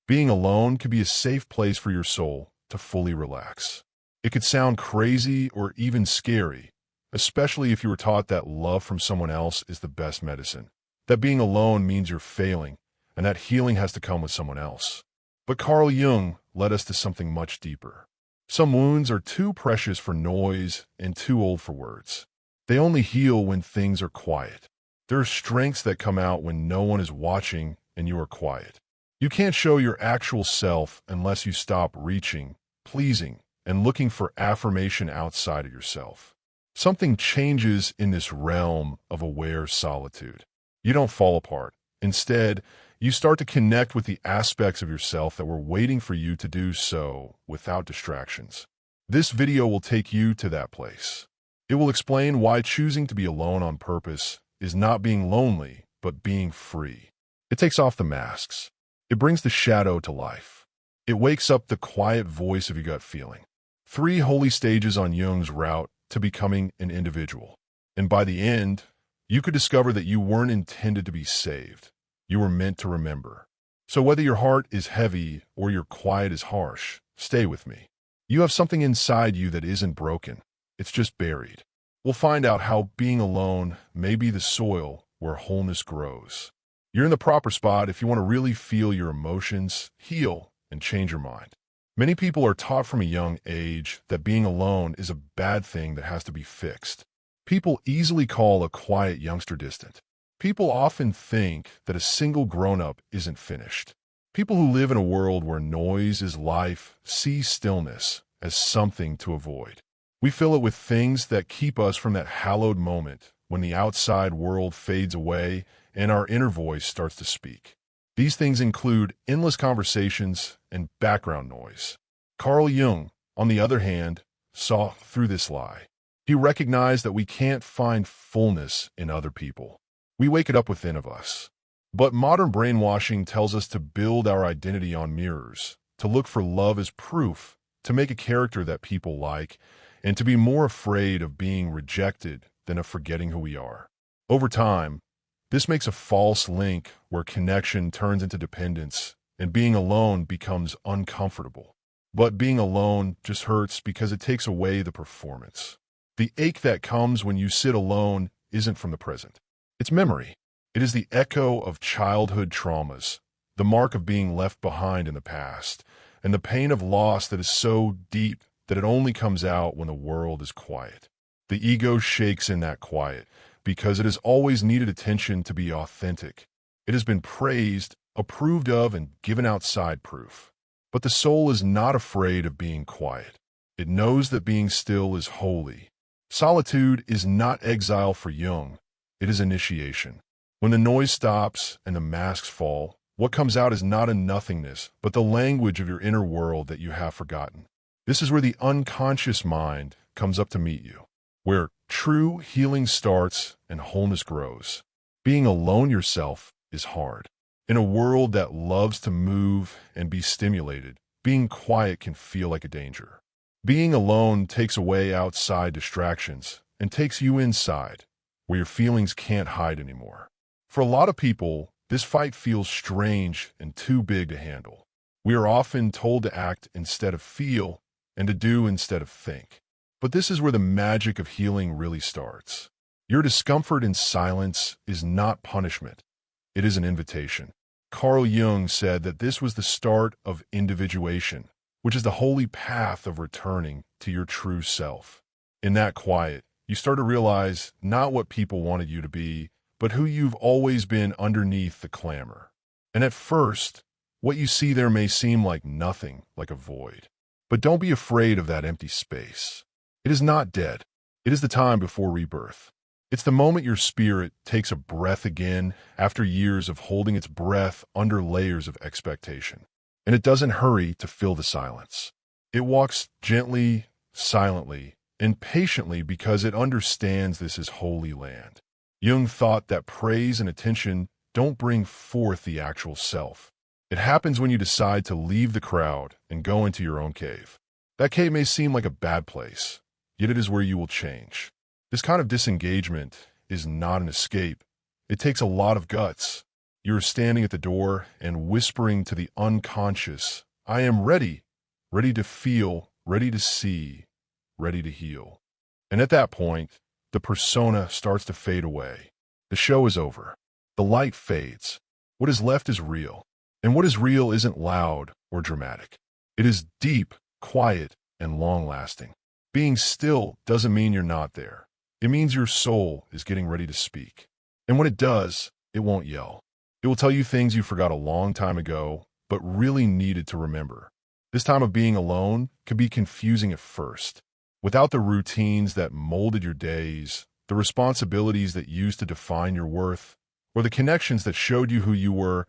Being alone can be a safe place for your soul to fully relax. It could sound crazy or even scary, especially if you were taught that love from someone else is the best medicine, that being alone means you're failing, and that healing has to come with someone else. But Carl Jung led us to something much deeper. Some wounds are too precious for noise and too old for words. They only heal when things are quiet. There are strengths that come out when no one is watching and you are quiet. You can't show your actual self unless you stop reaching, pleasing, and looking for affirmation outside of yourself. Something changes in this realm of aware solitude. You don't fall apart. Instead, you start to connect with the aspects of yourself that were waiting for you to do so without distractions. This video will take you to that place. It will explain why choosing to be alone on purpose is not being lonely, but being free. It takes off the masks. It brings the shadow to life. It wakes up the quiet voice of your gut feeling. 3 holy stages on Jung's route to becoming an individual. And by the end, you could discover that you weren't intended to be saved. You were meant to remember. So whether your heart is heavy or your quiet is harsh, stay with me. You have something inside you that isn't broken. It's just buried. We'll find out how being alone may be the soil where wholeness grows. You're in the proper spot if you want to really feel your emotions, heal, and change your mind. Many people are taught from a young age that being alone is a bad thing that has to be fixed. People easily call a quiet youngster distant. People often think that a single grown-up isn't finished. People who live in a world where noise is life see stillness as something to avoid. We fill it with things that keep us from that hallowed moment when the outside world fades away and our inner voice starts to speak. These things include endless conversations and background noise. Carl Jung, on the other hand, saw through this lie. He recognized that we can't find fullness in other people. We wake it up within of us. But modern brainwashing tells us to build our identity on mirrors, to look for love as proof, to make a character that people like, and to be more afraid of being rejected than of forgetting who we are. Over time, this makes a false link where connection turns into dependence and being alone becomes uncomfortable. But being alone just hurts because it takes away the performance. The ache that comes when you sit alone isn't from the present. It's memory. It is the echo of childhood traumas, the mark of being left behind in the past, and the pain of loss that is so deep that it only comes out when the world is quiet. The ego shakes in that quiet because it has always needed attention to be authentic. It has been praised, approved of, and given outside proof. But the soul is not afraid of being quiet. It knows that being still is holy. Solitude is not exile for Jung. It is initiation. When the noise stops and the masks fall, what comes out is not a nothingness, but the language of your inner world that you have forgotten. This is where the unconscious mind comes up to meet you, where true healing starts and wholeness grows. Being alone yourself is hard. In a world that loves to move and be stimulated, being quiet can feel like a danger. Being alone takes away outside distractions and takes you inside, where your feelings can't hide anymore. For a lot of people, this fight feels strange and too big to handle. We are often told to act instead of feel and to do instead of think. But this is where the magic of healing really starts. Your discomfort in silence is not punishment. It is an invitation. Carl Jung said that this was the start of individuation, which is the holy path of returning to your true self. In that quiet, you start to realize not what people wanted you to be, but who you've always been underneath the clamor. And at first, what you see there may seem like nothing, like a void. But don't be afraid of that empty space. It is not dead. It is the time before rebirth. It's the moment your spirit takes a breath again after years of holding its breath under layers of expectation. And it doesn't hurry to fill the silence. It walks gently, silently, and patiently because it understands this is holy land. Jung thought that praise and attention don't bring forth the actual self. It happens when you decide to leave the crowd and go into your own cave. That cave may seem like a bad place, yet it is where you will change. This kind of disengagement is not an escape. It takes a lot of guts. You're standing at the door and whispering to the unconscious, I am ready, ready to feel, ready to see, ready to heal. And at that point, the persona starts to fade away. The show is over. The light fades. What is left is real. And what is real isn't loud or dramatic. It is deep, quiet, and long-lasting. Being still doesn't mean you're not there. It means your soul is getting ready to speak. And when it does, it won't yell. It will tell you things you forgot a long time ago, but really needed to remember. This time of being alone can be confusing at first. Without the routines that molded your days, the responsibilities that used to define your worth, or the connections that showed you who you were,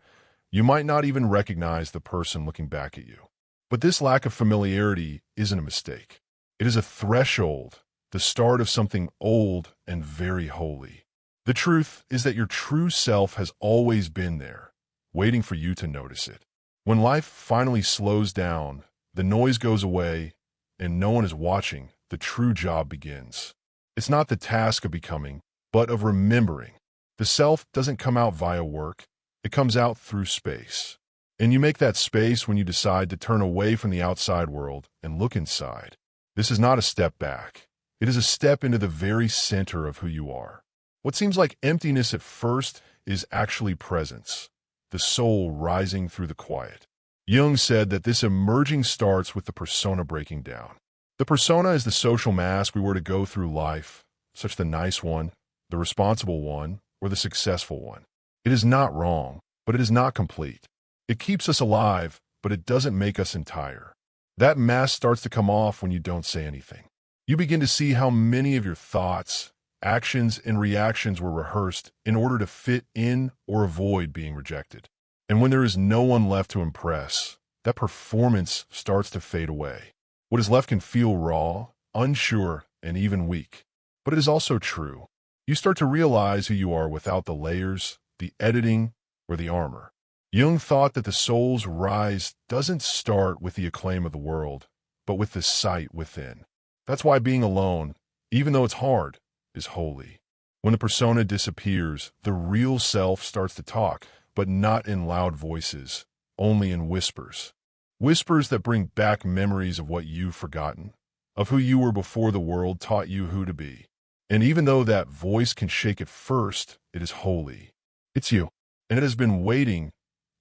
you might not even recognize the person looking back at you. But this lack of familiarity isn't a mistake. It is a threshold, the start of something old and very holy. The truth is that your true self has always been there, waiting for you to notice it. When life finally slows down, the noise goes away, and no one is watching, the true job begins. It's not the task of becoming, but of remembering. The self doesn't come out via work, it comes out through space. And you make that space when you decide to turn away from the outside world and look inside. This is not a step back. It is a step into the very center of who you are. What seems like emptiness at first is actually presence, the soul rising through the quiet. Jung said that this emerging starts with the persona breaking down. The persona is the social mask we wear to go through life, such the nice one, the responsible one, or the successful one. It is not wrong, but it is not complete. It keeps us alive, but it doesn't make us entire. That mask starts to come off when you don't say anything. You begin to see how many of your thoughts, actions, and reactions were rehearsed in order to fit in or avoid being rejected. And when there is no one left to impress, that performance starts to fade away. What is left can feel raw, unsure, and even weak. But it is also true. You start to realize who you are without the layers, the editing, or the armor. Jung thought that the soul's rise doesn't start with the acclaim of the world, but with the sight within. That's why being alone, even though it's hard, is holy. When the persona disappears, the real self starts to talk, but not in loud voices, only in whispers. Whispers that bring back memories of what you've forgotten, of who you were before the world taught you who to be. And even though that voice can shake at first, it is holy. It's you. And it has been waiting,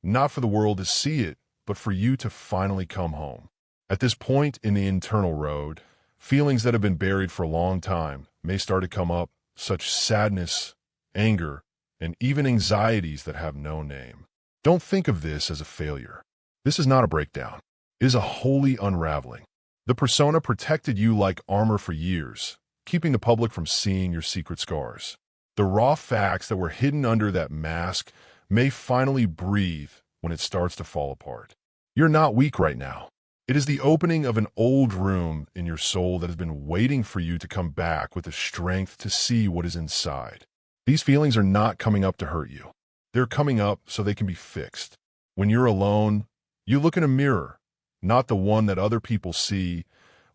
not for the world to see it, but for you to finally come home. At this point in the internal road, feelings that have been buried for a long time may start to come up, such sadness, anger, and even anxieties that have no name. Don't think of this as a failure. This is not a breakdown. It is a holy unraveling. The persona protected you like armor for years, keeping the public from seeing your secret scars. The raw facts that were hidden under that mask may finally breathe when it starts to fall apart. You're not weak right now. It is the opening of an old room in your soul that has been waiting for you to come back with the strength to see what is inside. These feelings are not coming up to hurt you. They're coming up so they can be fixed. When you're alone, you look in a mirror, not the one that other people see,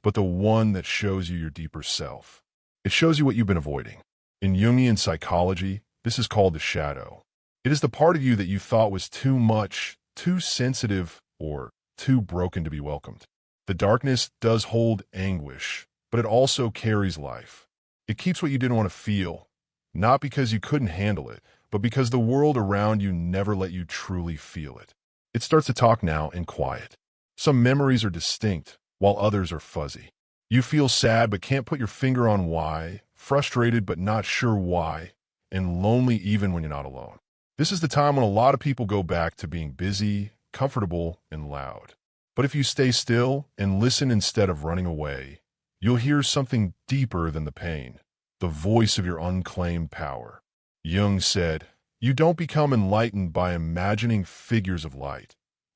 but the one that shows you your deeper self. It shows you what you've been avoiding. In Jungian psychology, this is called the shadow. It is the part of you that you thought was too much, too sensitive, or too broken to be welcomed. The darkness does hold anguish, but it also carries life. It keeps what you didn't want to feel, not because you couldn't handle it, but because the world around you never let you truly feel it. It starts to talk now in quiet. Some memories are distinct, while others are fuzzy. You feel sad but can't put your finger on why, frustrated but not sure why, and lonely even when you're not alone. This is the time when a lot of people go back to being busy, comfortable, and loud. But if you stay still and listen instead of running away, you'll hear something deeper than the pain, the voice of your unclaimed power. Jung said, "You don't become enlightened by imagining figures of light.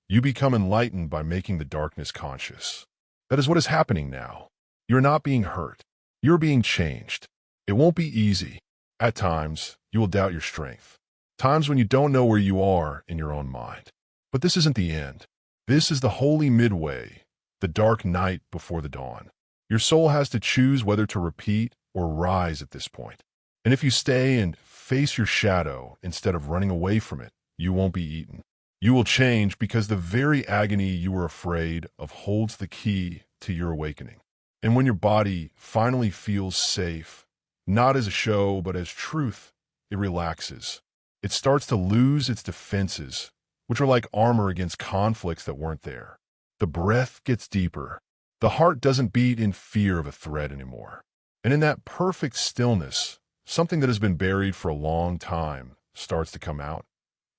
You become enlightened by making the darkness conscious." That is what is happening now. You're not being hurt. You're being changed. It won't be easy. At times, you will doubt your strength. Times when you don't know where you are in your own mind. But this isn't the end. This is the holy midway, the dark night before the dawn. Your soul has to choose whether to repeat or rise at this point. And if you stay and face your shadow instead of running away from it, you won't be eaten. You will change because the very agony you were afraid of holds the key to your awakening. And when your body finally feels safe, not as a show but as truth, it relaxes. It starts to lose its defenses, which are like armor against conflicts that weren't there. The breath gets deeper. The heart doesn't beat in fear of a threat anymore. And in that perfect stillness, something that has been buried for a long time starts to come out,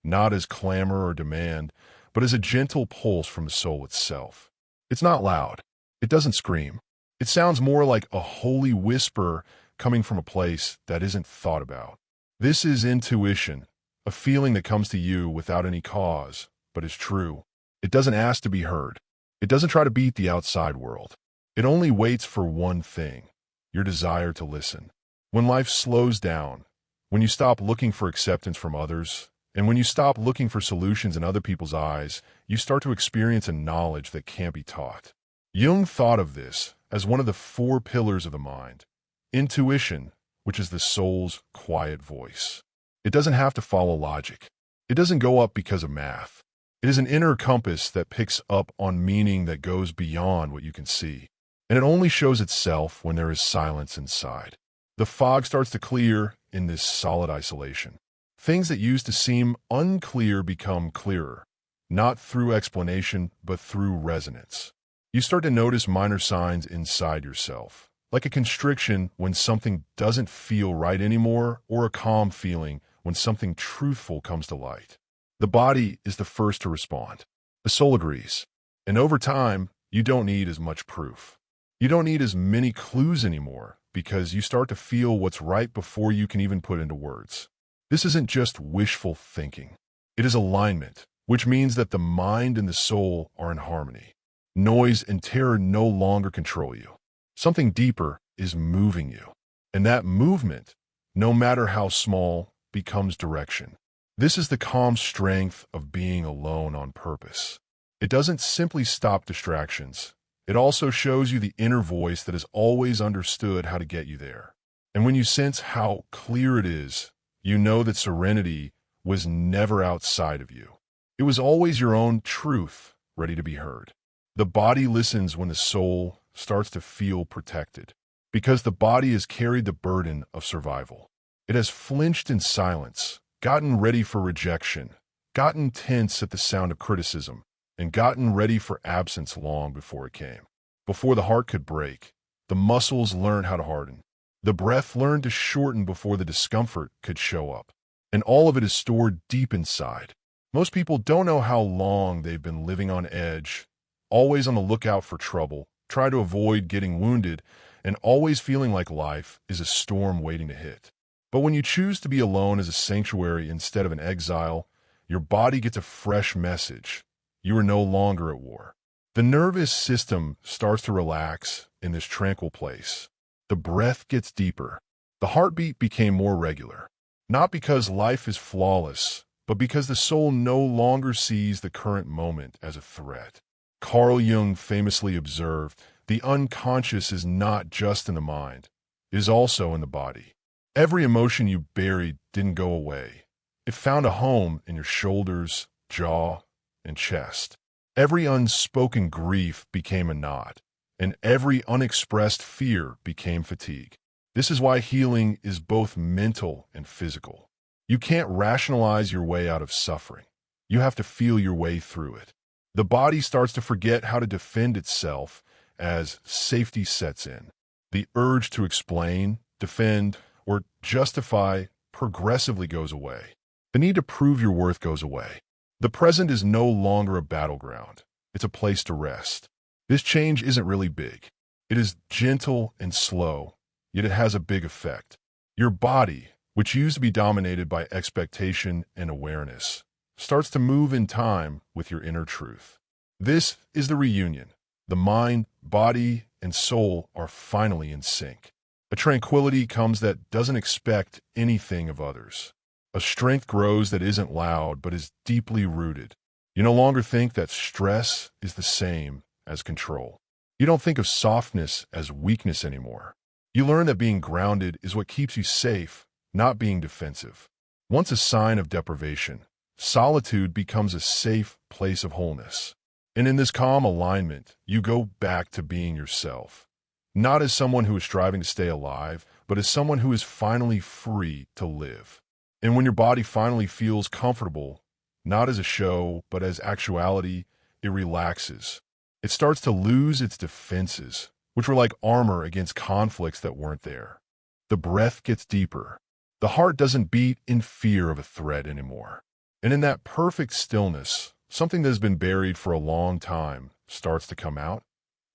not as clamor or demand, but as a gentle pulse from the soul itself. It's not loud. It doesn't scream. It sounds more like a holy whisper coming from a place that isn't thought about. This is intuition, a feeling that comes to you without any cause, but is true. It doesn't ask to be heard. It doesn't try to beat the outside world. It only waits for one thing: your desire to listen. When life slows down, when you stop looking for acceptance from others, and when you stop looking for solutions in other people's eyes, you start to experience a knowledge that can't be taught. Jung thought of this as one of the 4 pillars of the mind. Intuition, which is the soul's quiet voice. It doesn't have to follow logic. It doesn't go up because of math. It is an inner compass that picks up on meaning that goes beyond what you can see. And it only shows itself when there is silence inside. The fog starts to clear in this solid isolation. Things that used to seem unclear become clearer, not through explanation, but through resonance. You start to notice minor signs inside yourself, like a constriction when something doesn't feel right anymore, or a calm feeling when something truthful comes to light. The body is the first to respond. The soul agrees. And over time, you don't need as much proof. You don't need as many clues anymore, because you start to feel what's right before you can even put into words. This isn't just wishful thinking. It is alignment, which means that the mind and the soul are in harmony. Noise and terror no longer control you. Something deeper is moving you. And that movement, no matter how small, becomes direction. This is the calm strength of being alone on purpose. It doesn't simply stop distractions. It also shows you the inner voice that has always understood how to get you there. And when you sense how clear it is, you know that serenity was never outside of you. It was always your own truth, ready to be heard. The body listens when the soul starts to feel protected, because the body has carried the burden of survival. It has flinched in silence, gotten ready for rejection, gotten tense at the sound of criticism, and gotten ready for absence long before it came. Before the heart could break, the muscles learned how to harden. The breath learned to shorten before the discomfort could show up. And all of it is stored deep inside. Most people don't know how long they've been living on edge, always on the lookout for trouble, try to avoid getting wounded, and always feeling like life is a storm waiting to hit. But when you choose to be alone as a sanctuary instead of an exile, your body gets a fresh message. You are no longer at war. The nervous system starts to relax in this tranquil place. The breath gets deeper. The heartbeat became more regular. Not because life is flawless, but because the soul no longer sees the current moment as a threat. Carl Jung famously observed, the unconscious is not just in the mind, it is also in the body. Every emotion you buried didn't go away. It found a home in your shoulders, jaw, and chest. Every unspoken grief became a knot, and every unexpressed fear became fatigue. This is why healing is both mental and physical. You can't rationalize your way out of suffering. You have to feel your way through it. The body starts to forget how to defend itself as safety sets in. The urge to explain, defend, or justify progressively goes away. The need to prove your worth goes away. The present is no longer a battleground. It's a place to rest. This change isn't really big. It is gentle and slow, yet it has a big effect. Your body, which used to be dominated by expectation and awareness, starts to move in time with your inner truth. This is the reunion. The mind, body, and soul are finally in sync. A tranquility comes that doesn't expect anything of others. A strength grows that isn't loud but is deeply rooted. You no longer think that stress is the same as control. You don't think of softness as weakness anymore. You learn that being grounded is what keeps you safe, not being defensive. Once a sign of deprivation, solitude becomes a safe place of wholeness. And in this calm alignment, you go back to being yourself. Not as someone who is striving to stay alive, but as someone who is finally free to live. And when your body finally feels comfortable, not as a show, but as actuality, it relaxes. It starts to lose its defenses, which were like armor against conflicts that weren't there. The breath gets deeper. The heart doesn't beat in fear of a threat anymore. And in that perfect stillness, something that has been buried for a long time starts to come out,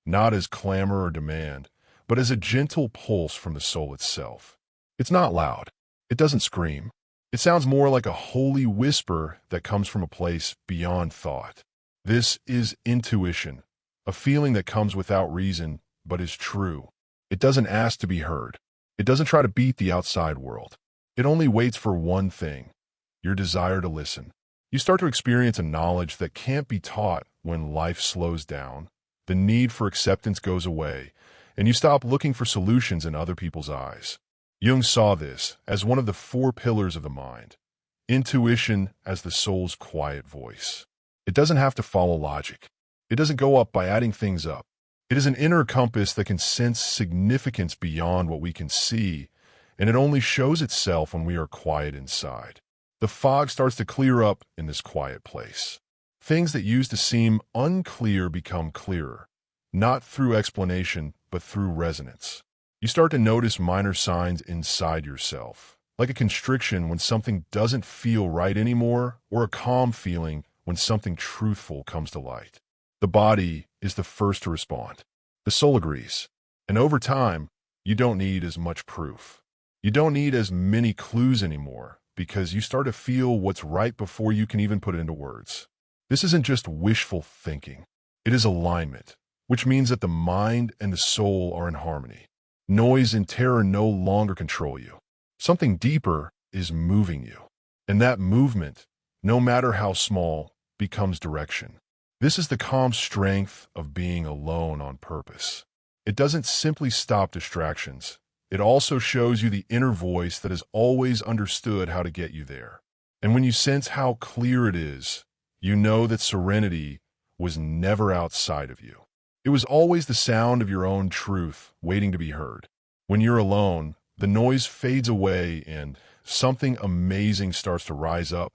not as clamor or demand, but as a gentle pulse from the soul itself. It's not loud. It doesn't scream. It sounds more like a holy whisper that comes from a place beyond thought. This is intuition, a feeling that comes without reason, but is true. It doesn't ask to be heard. It doesn't try to beat the outside world. It only waits for one thing: your desire to listen. You start to experience a knowledge that can't be taught when life slows down. The need for acceptance goes away, and you stop looking for solutions in other people's eyes. Jung saw this as one of the 4 pillars of the mind. Intuition as the soul's quiet voice. It doesn't have to follow logic. It doesn't go up by adding things up. It is an inner compass that can sense significance beyond what we can see, and it only shows itself when we are quiet inside. The fog starts to clear up in this quiet place. Things that used to seem unclear become clearer, not through explanation, but through resonance. You start to notice minor signs inside yourself, like a constriction when something doesn't feel right anymore, or a calm feeling when something truthful comes to light. The body is the first to respond. The soul agrees. And over time, you don't need as much proof. You don't need as many clues anymore, because you start to feel what's right before you can even put it into words. This isn't just wishful thinking. It is alignment, which means that the mind and the soul are in harmony. Noise and terror no longer control you. Something deeper is moving you. And that movement, no matter how small, becomes direction. This is the calm strength of being alone on purpose. It doesn't simply stop distractions. It also shows you the inner voice that has always understood how to get you there. And when you sense how clear it is, you know that serenity was never outside of you. It was always the sound of your own truth waiting to be heard. When you're alone, the noise fades away and something amazing starts to rise up,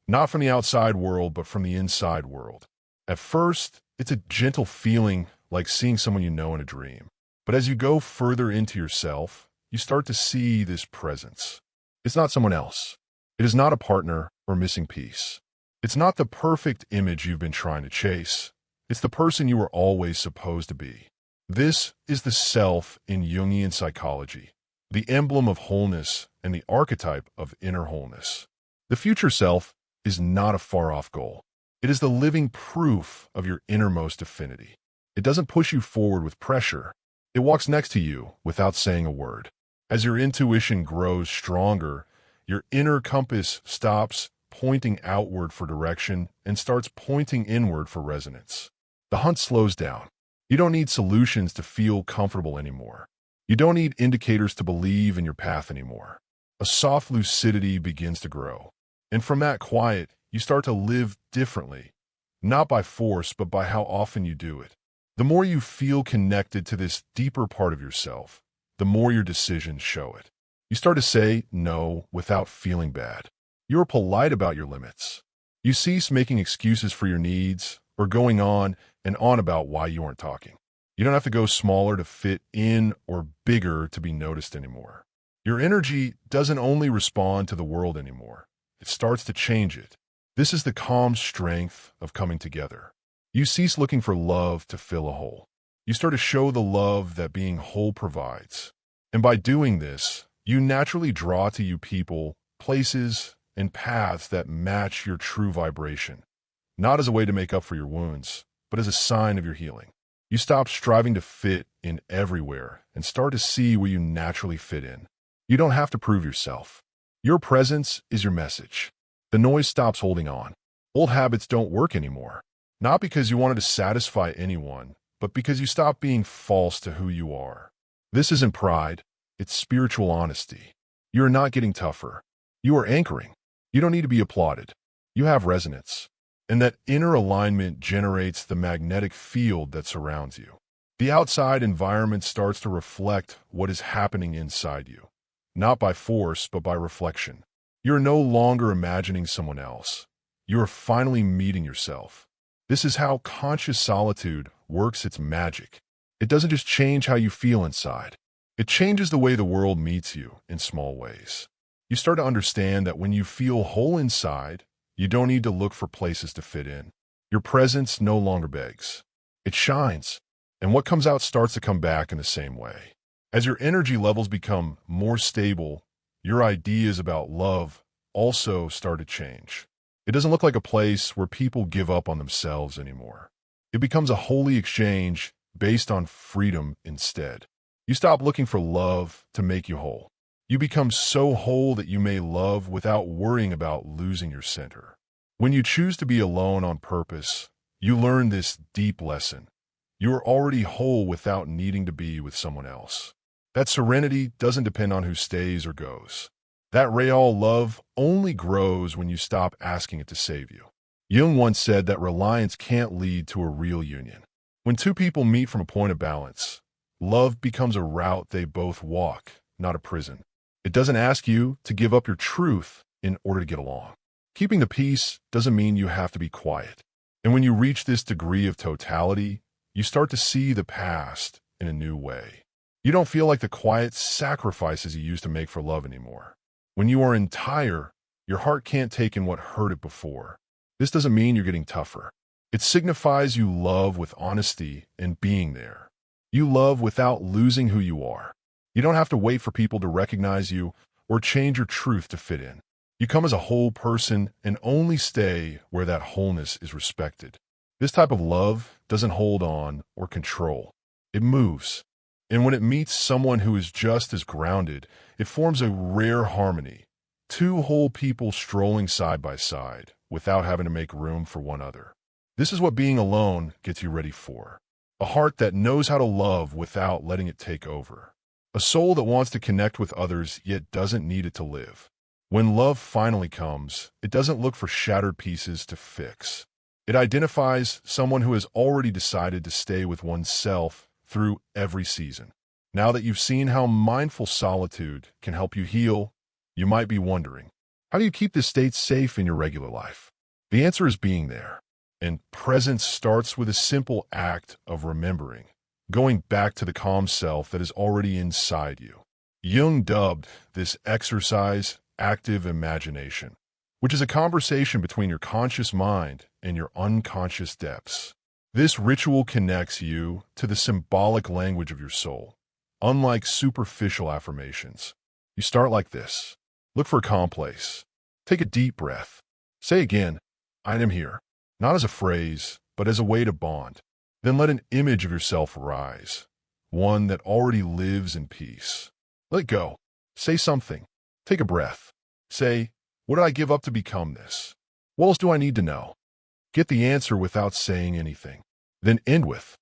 not from the outside world, but from the inside world. At first, it's a gentle feeling like seeing someone you know in a dream. But as you go further into yourself, you start to see this presence. It's not someone else. It is not a partner or missing piece. It's not the perfect image you've been trying to chase. It's the person you were always supposed to be. This is the self in Jungian psychology, the emblem of wholeness and the archetype of inner wholeness. The future self is not a far-off goal. It is the living proof of your innermost affinity. It doesn't push you forward with pressure. It walks next to you without saying a word. As your intuition grows stronger, your inner compass stops pointing outward for direction and starts pointing inward for resonance. The hunt slows down. You don't need solutions to feel comfortable anymore. You don't need indicators to believe in your path anymore. A soft lucidity begins to grow. And from that quiet, you start to live differently, not by force, but by how often you do it. The more you feel connected to this deeper part of yourself, the more your decisions show it. You start to say no without feeling bad. You're polite about your limits. You cease making excuses for your needs or going on and on about why you aren't talking. You don't have to go smaller to fit in or bigger to be noticed anymore. Your energy doesn't only respond to the world anymore. It starts to change it. This is the calm strength of coming together. You cease looking for love to fill a hole. You start to show the love that being whole provides. And by doing this, you naturally draw to you people, places, and paths that match your true vibration, not as a way to make up for your wounds, but as a sign of your healing. You stop striving to fit in everywhere and start to see where you naturally fit in. You don't have to prove yourself. Your presence is your message. The noise stops holding on. Old habits don't work anymore. Not because you wanted to satisfy anyone, but because you stopped being false to who you are. This isn't pride, it's spiritual honesty. You are not getting tougher. You are anchoring. You don't need to be applauded. You have resonance. And that inner alignment generates the magnetic field that surrounds you. The outside environment starts to reflect what is happening inside you, not by force, but by reflection. You're no longer imagining someone else. You are finally meeting yourself. This is how conscious solitude works its magic. It doesn't just change how you feel inside. It changes the way the world meets you in small ways. You start to understand that when you feel whole inside, you don't need to look for places to fit in. Your presence no longer begs. It shines, and what comes out starts to come back in the same way. As your energy levels become more stable, your ideas about love also start to change. It doesn't look like a place where people give up on themselves anymore. It becomes a holy exchange based on freedom instead. You stop looking for love to make you whole. You become so whole that you may love without worrying about losing your center. When you choose to be alone on purpose, you learn this deep lesson. You are already whole without needing to be with someone else. That serenity doesn't depend on who stays or goes. That real love only grows when you stop asking it to save you. Jung once said that reliance can't lead to a real union. When two people meet from a point of balance, love becomes a route they both walk, not a prison. It doesn't ask you to give up your truth in order to get along. Keeping the peace doesn't mean you have to be quiet. And when you reach this degree of totality, you start to see the past in a new way. You don't feel like the quiet sacrifices you used to make for love anymore. When you are entire, your heart can't take in what hurt it before. This doesn't mean you're getting tougher. It signifies you love with honesty and being there. You love without losing who you are. You don't have to wait for people to recognize you or change your truth to fit in. You come as a whole person and only stay where that wholeness is respected. This type of love doesn't hold on or control. It moves. And when it meets someone who is just as grounded, it forms a rare harmony. Two whole people strolling side by side without having to make room for one another. This is what being alone gets you ready for. A heart that knows how to love without letting it take over. A soul that wants to connect with others yet doesn't need it to live. When love finally comes, it doesn't look for shattered pieces to fix. It identifies someone who has already decided to stay with oneself through every season. Now that you've seen how mindful solitude can help you heal, you might be wondering, how do you keep this state safe in your regular life? The answer is being there. And presence starts with a simple act of remembering, going back to the calm self that is already inside you. Jung dubbed this exercise active imagination, which is a conversation between your conscious mind and your unconscious depths. This ritual connects you to the symbolic language of your soul. Unlike superficial affirmations, you start like this. Look for a calm place. Take a deep breath. Say again, I am here, not as a phrase, but as a way to bond. Then let an image of yourself rise, one that already lives in peace. Let go. Say something. Take a breath. Say, what did I give up to become this? What else do I need to know? Get the answer without saying anything. Then end with,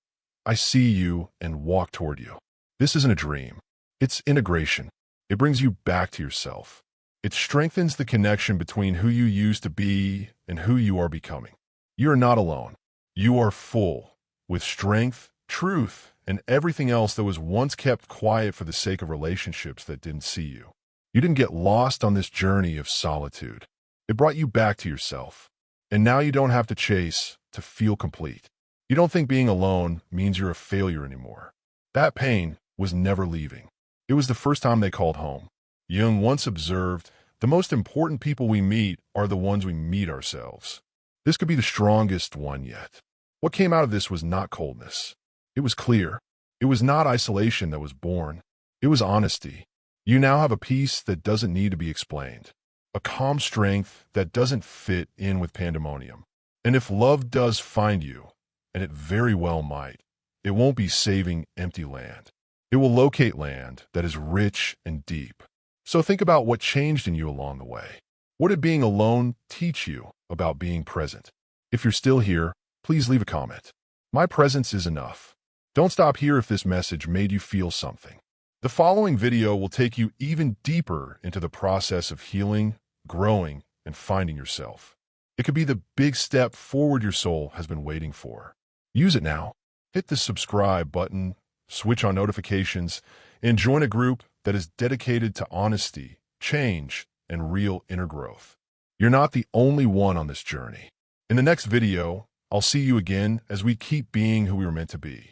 I see you, and walk toward you. This isn't a dream. It's integration. It brings you back to yourself. It strengthens the connection between who you used to be and who you are becoming. You are not alone. You are full, with strength, truth, and everything else that was once kept quiet for the sake of relationships that didn't see you. You didn't get lost on this journey of solitude. It brought you back to yourself. And now you don't have to chase to feel complete. You don't think being alone means you're a failure anymore. That pain was never leaving. It was the first time they called home. Jung once observed, the most important people we meet are the ones we meet ourselves. This could be the strongest one yet. What came out of this was not coldness. It was clear. It was not isolation that was born. It was honesty. You now have a peace that doesn't need to be explained. A calm strength that doesn't fit in with pandemonium. And if love does find you, and it very well might, it won't be saving empty land. It will locate land that is rich and deep. So think about what changed in you along the way. What did being alone teach you about being present? If you're still here, please leave a comment. My presence is enough. Don't stop here if this message made you feel something. The following video will take you even deeper into the process of healing, growing, and finding yourself. It could be the big step forward your soul has been waiting for. Use it now. Hit the subscribe button, switch on notifications, and join a group that is dedicated to honesty, change, and real inner growth. You're not the only one on this journey. In the next video, I'll see you again as we keep being who we were meant to be.